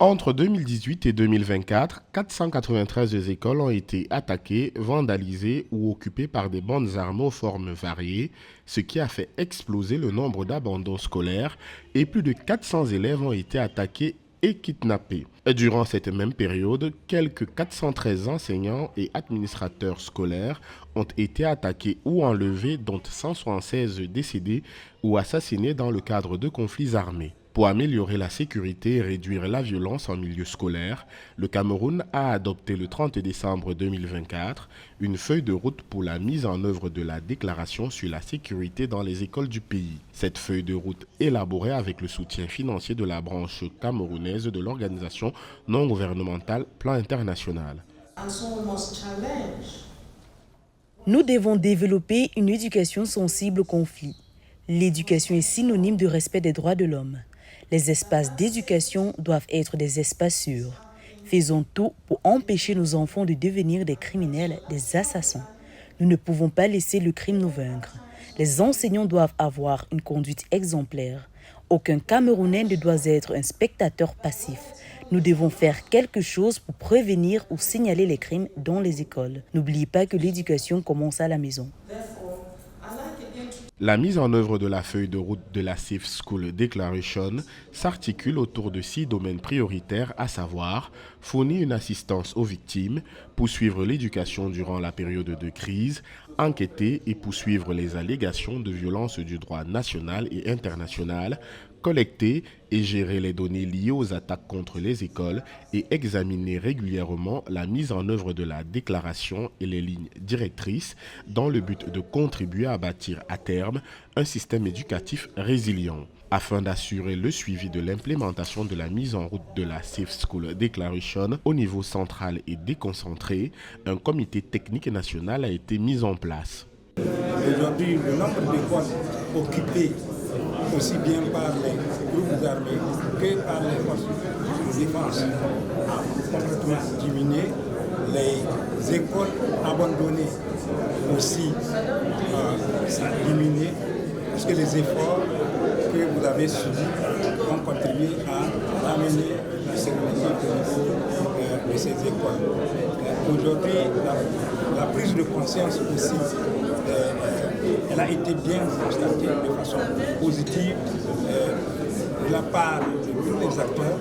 Entre 2018 et 2024, 493 écoles ont été attaquées, vandalisées ou occupées par des bandes armées aux formes variées, ce qui a fait exploser le nombre d'abandons scolaires et plus de 400 élèves ont été attaqués et kidnappés. Durant cette même période, quelques 413 enseignants et administrateurs scolaires ont été attaqués ou enlevés, dont 176 décédés ou assassinés dans le cadre de conflits armés. Pour améliorer la sécurité et réduire la violence en milieu scolaire, le Cameroun a adopté le 30 décembre 2024 une feuille de route pour la mise en œuvre de la déclaration sur la sécurité dans les écoles du pays. Cette feuille de route, élaborée avec le soutien financier de la branche camerounaise de l'organisation non gouvernementale Plan International. Nous devons développer une éducation sensible au conflit. L'éducation est synonyme de respect des droits de l'homme. Les espaces d'éducation doivent être des espaces sûrs. Faisons tout pour empêcher nos enfants de devenir des criminels, des assassins. Nous ne pouvons pas laisser le crime nous vaincre. Les enseignants doivent avoir une conduite exemplaire. Aucun Camerounais ne doit être un spectateur passif. Nous devons faire quelque chose pour prévenir ou signaler les crimes dans les écoles. N'oubliez pas que l'éducation commence à la maison. La mise en œuvre de la feuille de route de la Safe School Declaration s'articule autour de 6 domaines prioritaires, à savoir fournir une assistance aux victimes, poursuivre l'éducation durant la période de crise, enquêter et poursuivre les allégations de violence du droit national et international, collecter et gérer les données liées aux attaques contre les écoles et examiner régulièrement la mise en œuvre de la déclaration et les lignes directrices dans le but de contribuer à bâtir à terme un système éducatif résilient. Afin d'assurer le suivi de l'implémentation de la mise en route de la Safe School Declaration au niveau central et déconcentré, un comité technique national a été mis en place. Aujourd'hui, le nombre d'écoles occupées aussi bien par les groupes armés que par les forces de défense a complètement diminué. Les écoles abandonnées aussi ont diminué parce que les efforts que vous avez subis ont contribué à amener la sécurité au niveau de ces écoles. Aujourd'hui, la prise de conscience aussi elle a été bien constatée de façon positive de la part de tous les acteurs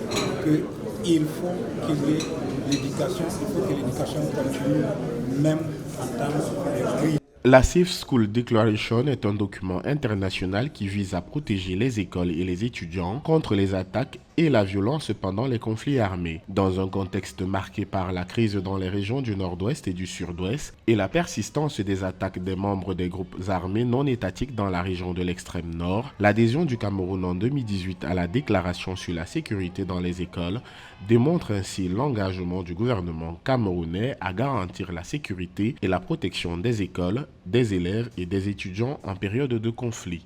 qu'il faut qu'il y ait l'éducation, il faut que l'éducation continue même en temps de crise. La Safe School Declaration est un document international qui vise à protéger les écoles et les étudiants contre les attaques et la violence pendant les conflits armés. Dans un contexte marqué par la crise dans les régions du nord-ouest et du sud-ouest et la persistance des attaques des membres des groupes armés non étatiques dans la région de l'extrême nord, l'adhésion du Cameroun en 2018 à la déclaration sur la sécurité dans les écoles démontre ainsi l'engagement du gouvernement camerounais à garantir la sécurité et la protection des écoles, des élèves et des étudiants en période de conflit.